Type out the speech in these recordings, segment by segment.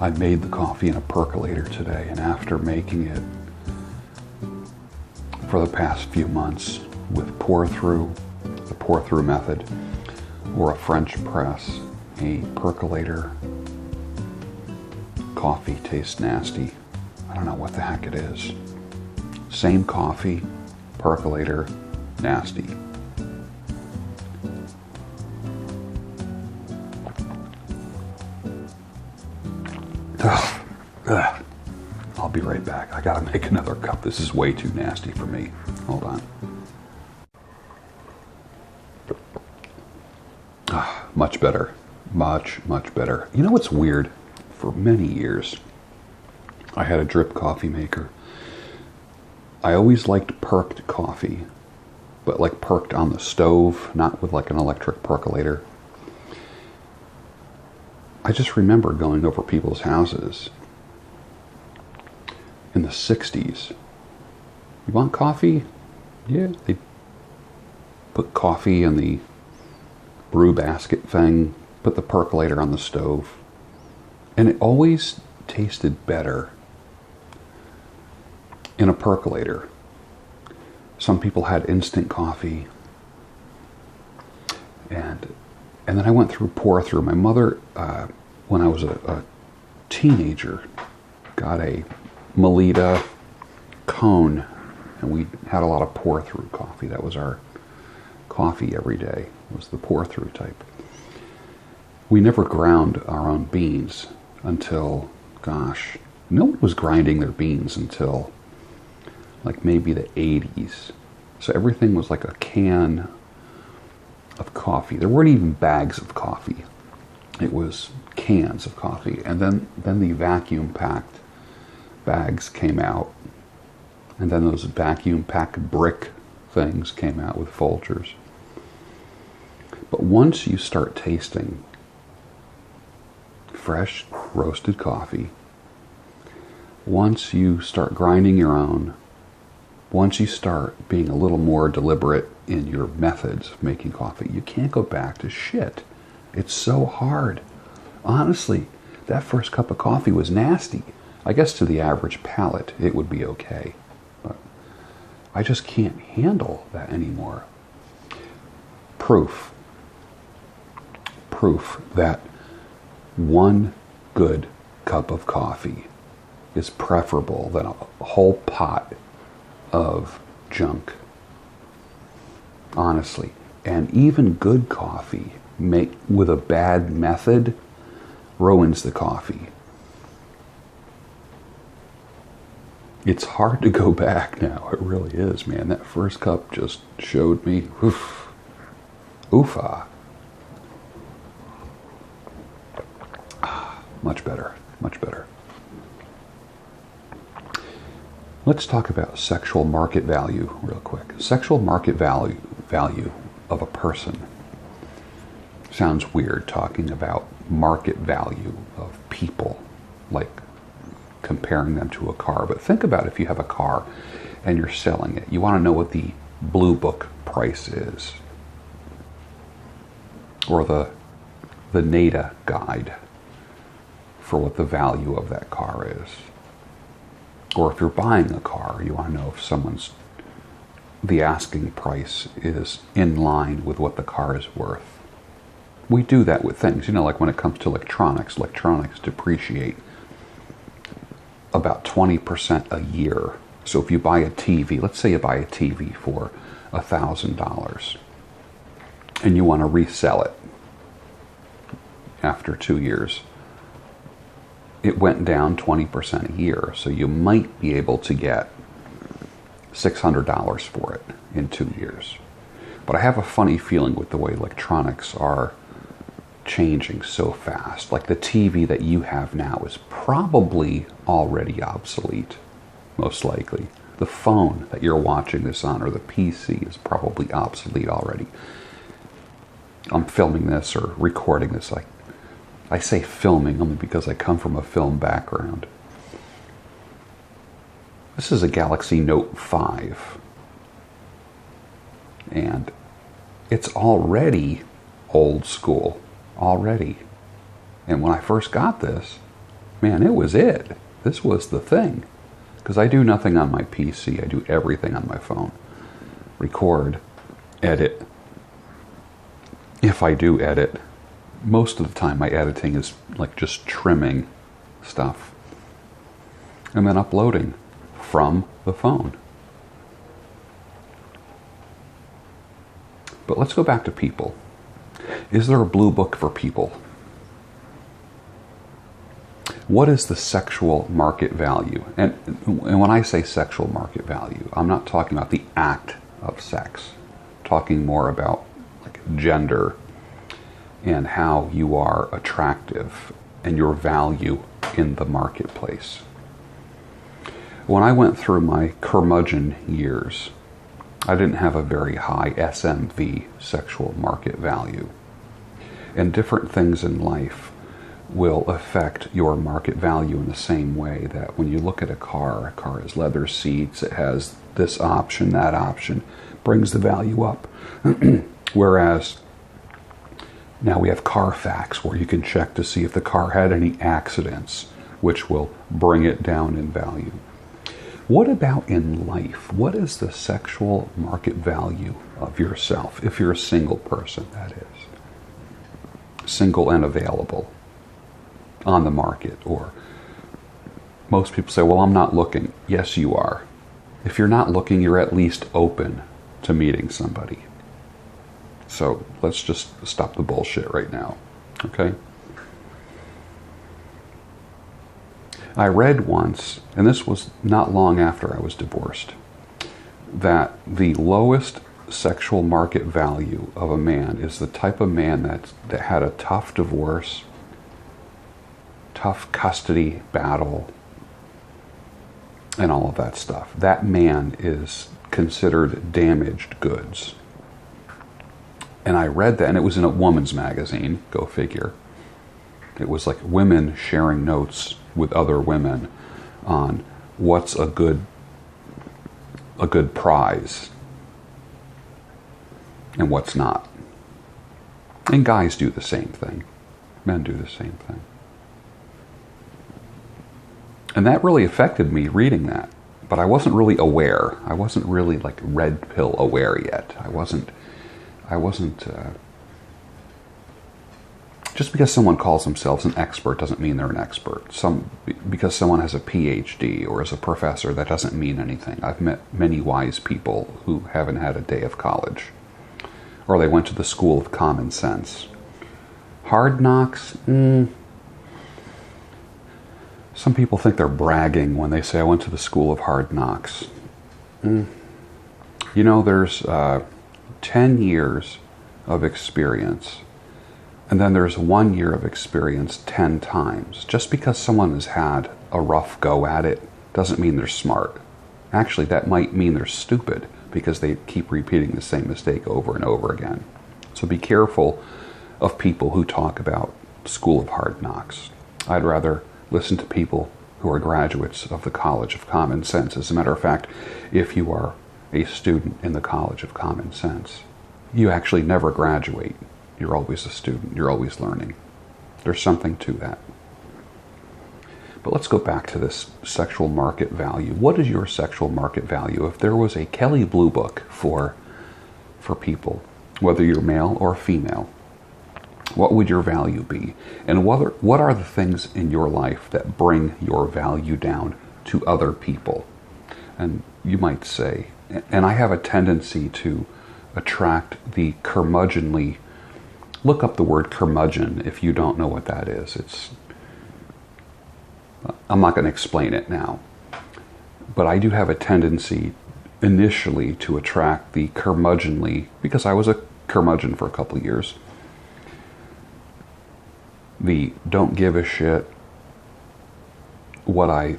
I made the coffee in a percolator today, and after making it for the past few months with the pour-through method, or a French press, a percolator coffee tastes nasty. I don't know what the heck it is. Same coffee, percolator, nasty. Ugh. I'll be right back. I gotta make another cup. This is way too nasty for me. Hold on. Much better. Much, much better. You know what's weird? For many years, I had a drip coffee maker. I always liked perked coffee, but like perked on the stove, not with like an electric percolator. I just remember going over people's houses in the 60s. You want coffee? Yeah. They put coffee in the brew basket thing, put the percolator on the stove, and it always tasted better in a percolator. Some people had instant coffee, and then I went through pour-through. My mother, when I was a teenager, got a Melita cone, and we had a lot of pour-through coffee. That was our coffee every day, was the pour-through type. We never ground our own beans until, gosh, no one was grinding their beans until like maybe the 80s. So everything was like a can of coffee. There weren't even bags of coffee. It was cans of coffee. And then the vacuum packed bags came out. And then those vacuum packed brick things came out with Folgers. But once you start tasting fresh roasted coffee, once you start grinding your own, once you start being a little more deliberate in your methods of making coffee, you can't go back to shit. It's so hard. Honestly, that first cup of coffee was nasty. I guess to the average palate, it would be okay. But I just can't handle that anymore. Proof that one good cup of coffee is preferable than a whole pot of junk. Honestly. And even good coffee with a bad method ruins the coffee. It's hard to go back now. It really is, man. That first cup just showed me, oofa. Much better, much better. Let's talk about sexual market value real quick. Sexual market value of a person. Sounds weird talking about market value of people, like comparing them to a car. But think about if you have a car and you're selling it. You want to know what the Blue Book price is, or the NADA guide for what the value of that car is. Or if you're buying a car, you want to know if the asking price is in line with what the car is worth. We do that with things, like when it comes to electronics depreciate about 20% a year. So if you buy a TV, let's say you buy a TV for $1,000 and you want to resell it after 2 years, it went down 20% a year. So you might be able to get $600 for it in 2 years. But I have a funny feeling with the way electronics are changing so fast. Like the TV that you have now is probably already obsolete, most likely. The phone that you're watching this on, or the PC, is probably obsolete already. I'm filming this or recording this. I say filming only because I come from a film background. This is a Galaxy Note 5. And it's already old school. Already. And when I first got this, man, it was it. This was the thing. Because I do nothing on my PC. I do everything on my phone. Record, edit. If I do edit, most of the time my editing is like just trimming stuff and then uploading from the phone. But let's go back to people. Is there a blue book for people? What is the sexual market value? And when I say sexual market value, I'm not talking about the act of sex. I'm talking more about like gender and how you are attractive and your value in the marketplace. When I went through my curmudgeon years, I didn't have a very high SMV, sexual market value. And different things in life will affect your market value in the same way that when you look at a car has leather seats, it has this option, that option, brings the value up. Whereas now we have Carfax, where you can check to see if the car had any accidents, which will bring it down in value. What about in life? What is the sexual market value of yourself, if you're a single person, that is? Single and available on the market. Or most people say, well, I'm not looking. Yes, you are. If you're not looking, you're at least open to meeting somebody. So let's just stop the bullshit right now, okay? I read once, and this was not long after I was divorced, that the lowest sexual market value of a man is the type of man that had a tough divorce, tough custody battle, and all of that stuff. That man is considered damaged goods. And I read that, and it was in a woman's magazine, go figure. It was like women sharing notes with other women on what's a good prize and what's not. And guys do the same thing. Men do the same thing. And that really affected me reading that. But I wasn't really aware. I wasn't really like red pill aware yet. I wasn't just because someone calls themselves an expert doesn't mean they're an expert. Because someone has a PhD or is a professor, that doesn't mean anything. I've met many wise people who haven't had a day of college. Or they went to the school of common sense. Hard knocks? Some people think they're bragging when they say, I went to the school of hard knocks. You know, there's 10 years of experience. And then there's 1 year of experience 10 times. Just because someone has had a rough go at it doesn't mean they're smart. Actually, that might mean they're stupid because they keep repeating the same mistake over and over again. So be careful of people who talk about school of hard knocks. I'd rather listen to people who are graduates of the College of Common Sense. As a matter of fact, if you are a student in the College of Common Sense, you actually never graduate. You're always a student. You're always learning. There's something to that. But let's go back to this sexual market value. What is your sexual market value? If there was a Kelly Blue Book for people, whether you're male or female, what would your value be? And what are the things in your life that bring your value down to other people? And you might say, and I have a tendency to attract the curmudgeonly. Look up the word curmudgeon if you don't know what that is. I'm not going to explain it now. But I do have a tendency initially to attract the curmudgeonly, because I was a curmudgeon for a couple of years. The don't give a shit, what I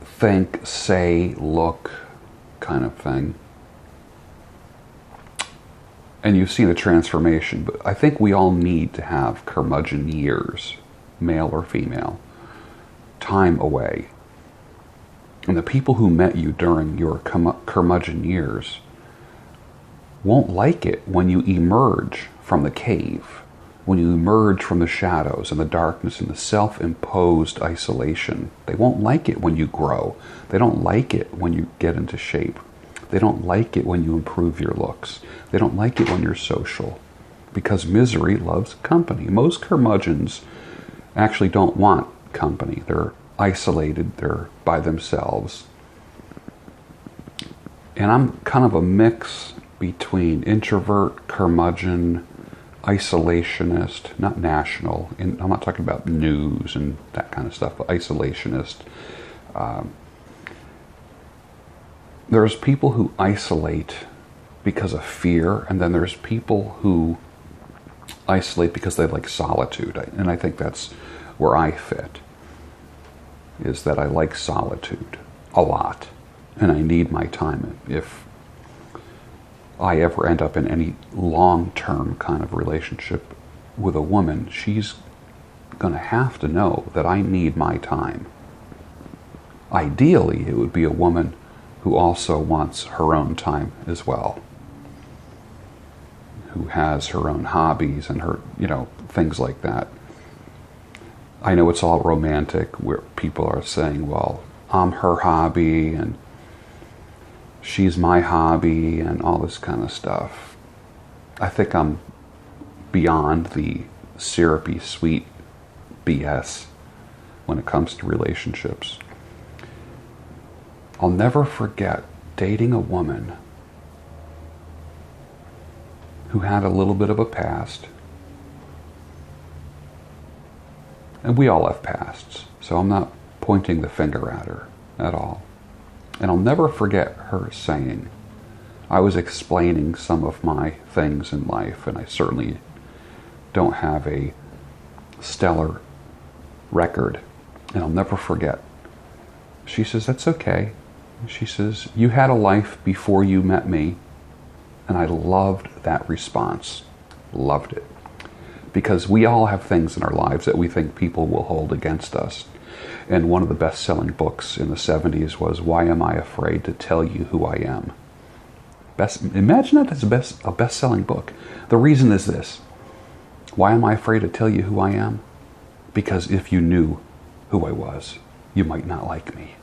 think, say, look kind of thing. And you see the transformation, but I think we all need to have curmudgeon years, male or female, time away. And the people who met you during your curmudgeon years won't like it when you emerge from the cave when you emerge from the shadows and the darkness and the self-imposed isolation. They won't like it when you grow. They don't like it when you get into shape. They don't like it when you improve your looks. They don't like it when you're social, because misery loves company. Most curmudgeons actually don't want company. They're isolated. They're by themselves. And I'm kind of a mix between introvert, curmudgeon, isolationist, not national, and I'm not talking about news and that kind of stuff, but isolationist. There's people who isolate because of fear, and then there's people who isolate because they like solitude. And I think that's where I fit, is that I like solitude a lot, and I need my time. If I ever end up in any long-term kind of relationship with a woman, she's going to have to know that I need my time. Ideally, it would be a woman who also wants her own time as well, who has her own hobbies and her, things like that. I know it's all romantic, where people are saying, well, I'm her hobby and she's my hobby and all this kind of stuff. I think I'm beyond the syrupy sweet BS when it comes to relationships. I'll never forget dating a woman who had a little bit of a past. And we all have pasts, so I'm not pointing the finger at her at all. And I'll never forget her saying, I was explaining some of my things in life, and I certainly don't have a stellar record. And I'll never forget. She says, that's okay. She says, you had a life before you met me. And I loved that response. Loved it. Because we all have things in our lives that we think people will hold against us. And one of the best-selling books in the 70s was Why Am I Afraid to Tell You Who I Am? Imagine that as a best-selling book. The reason is this. Why am I afraid to tell you who I am? Because if you knew who I was, you might not like me.